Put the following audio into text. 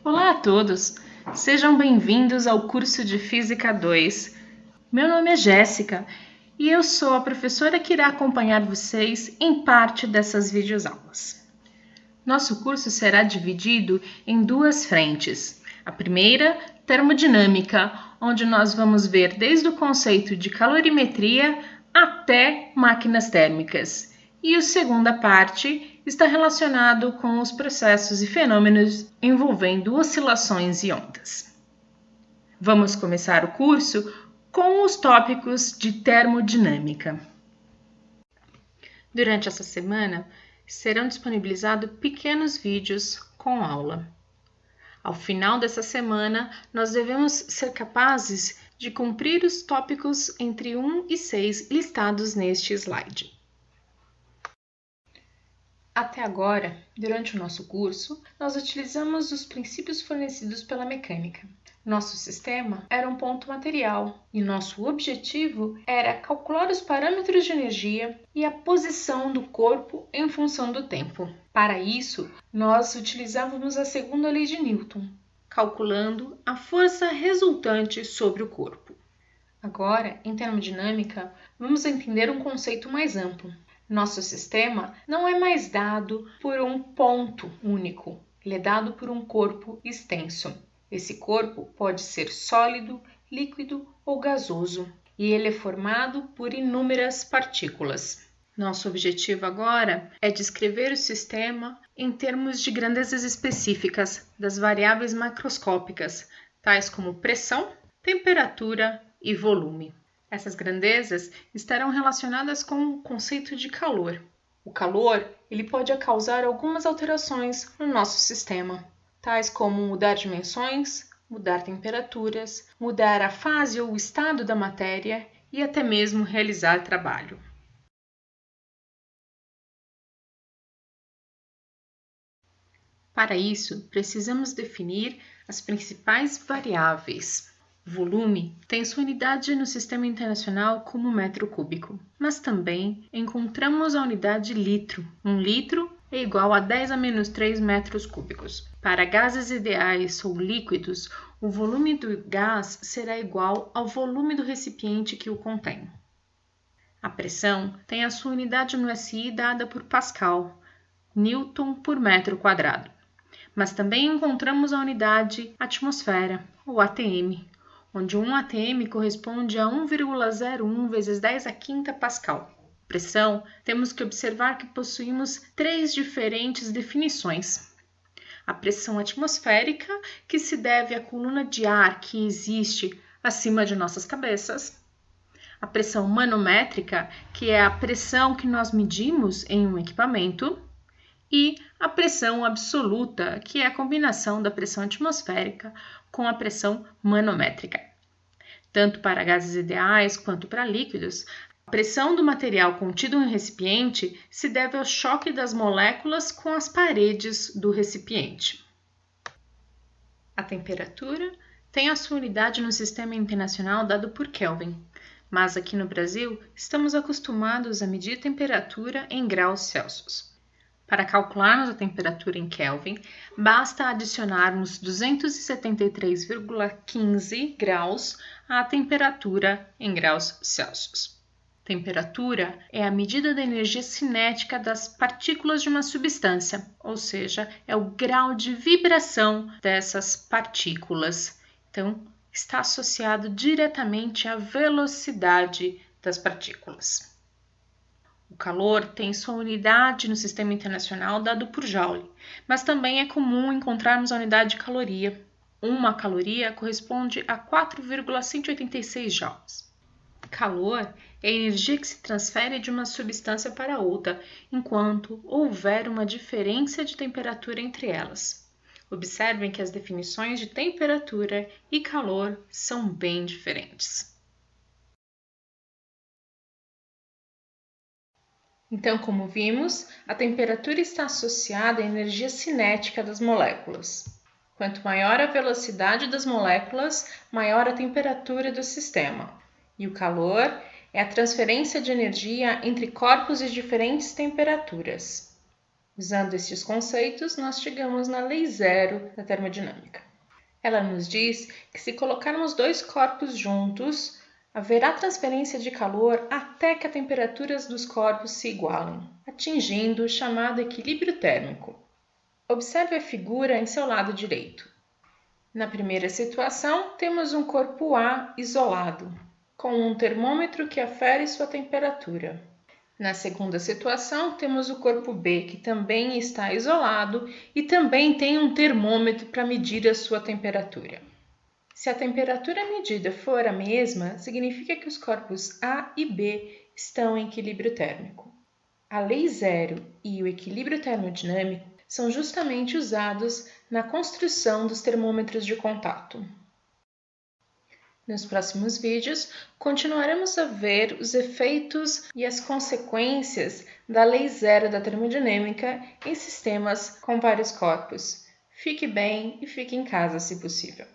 Olá a todos! Sejam bem-vindos ao curso de Física 2. Meu nome é Jéssica e eu sou a professora que irá acompanhar vocês em parte dessas videoaulas. Nosso curso será dividido em duas frentes. A primeira, termodinâmica, onde nós vamos ver desde o conceito de calorimetria até máquinas térmicas. E a segunda parte está relacionado com os processos e fenômenos envolvendo oscilações e ondas. Vamos começar o curso com os tópicos de termodinâmica. Durante essa semana, serão disponibilizados pequenos vídeos com aula. Ao final dessa semana, nós devemos ser capazes de cumprir os tópicos entre 1 e 6 listados neste slide. Até agora, durante o nosso curso, nós utilizamos os princípios fornecidos pela mecânica. Nosso sistema era um ponto material e nosso objetivo era calcular os parâmetros de energia e a posição do corpo em função do tempo. Para isso, nós utilizávamos a segunda lei de Newton, calculando a força resultante sobre o corpo. Agora, em termodinâmica, vamos entender um conceito mais amplo. Nosso sistema não é mais dado por um ponto único, ele é dado por um corpo extenso. Esse corpo pode ser sólido, líquido ou gasoso, e ele é formado por inúmeras partículas. Nosso objetivo agora é descrever o sistema em termos de grandezas específicas das variáveis macroscópicas, tais como pressão, temperatura e volume. Essas grandezas estarão relacionadas com o conceito de calor. O calor ele pode causar algumas alterações no nosso sistema, tais como mudar dimensões, mudar temperaturas, mudar a fase ou o estado da matéria e até mesmo realizar trabalho. Para isso, precisamos definir as principais variáveis. O volume tem sua unidade no Sistema Internacional como metro cúbico, mas também encontramos a unidade litro. 1 litro é igual a 10 a menos 3 metros cúbicos. Para gases ideais ou líquidos, o volume do gás será igual ao volume do recipiente que o contém. A pressão tem a sua unidade no SI dada por Pascal, Newton por metro quadrado. Mas também encontramos a unidade atmosfera, ou ATM, onde 1 atm corresponde a 1,01 vezes 10 a quinta Pascal. Pressão, temos que observar que possuímos 3 diferentes definições. A pressão atmosférica, que se deve à coluna de ar que existe acima de nossas cabeças. A pressão manométrica, que é a pressão que nós medimos em um equipamento. E a pressão absoluta, que é a combinação da pressão atmosférica com a pressão manométrica. Tanto para gases ideais quanto para líquidos, a pressão do material contido em um recipiente se deve ao choque das moléculas com as paredes do recipiente. A temperatura tem a sua unidade no Sistema Internacional dado por Kelvin, mas aqui no Brasil estamos acostumados a medir temperatura em graus Celsius. Para calcularmos a temperatura em Kelvin, basta adicionarmos 273,15 graus à temperatura em graus Celsius. Temperatura é a medida da energia cinética das partículas de uma substância, ou seja, é o grau de vibração dessas partículas. Então, está associado diretamente à velocidade das partículas. O calor tem sua unidade no Sistema Internacional dado por Joule, mas também é comum encontrarmos a unidade de caloria. Uma caloria corresponde a 4,186 joules. Calor é a energia que se transfere de uma substância para outra, enquanto houver uma diferença de temperatura entre elas. Observem que as definições de temperatura e calor são bem diferentes. Então, como vimos, a temperatura está associada à energia cinética das moléculas. Quanto maior a velocidade das moléculas, maior a temperatura do sistema. E o calor é a transferência de energia entre corpos de diferentes temperaturas. Usando estes conceitos, nós chegamos na lei zero da termodinâmica. Ela nos diz que se colocarmos dois corpos juntos, haverá transferência de calor até que as temperaturas dos corpos se igualem, atingindo o chamado equilíbrio térmico. Observe a figura em seu lado direito. Na primeira situação, temos um corpo A isolado, com um termômetro que afere sua temperatura. Na segunda situação, temos o corpo B, que também está isolado e também tem um termômetro para medir a sua temperatura. Se a temperatura medida for a mesma, significa que os corpos A e B estão em equilíbrio térmico. A lei zero e o equilíbrio termodinâmico são justamente usados na construção dos termômetros de contato. Nos próximos vídeos, continuaremos a ver os efeitos e as consequências da lei zero da termodinâmica em sistemas com vários corpos. Fique bem e fique em casa, se possível.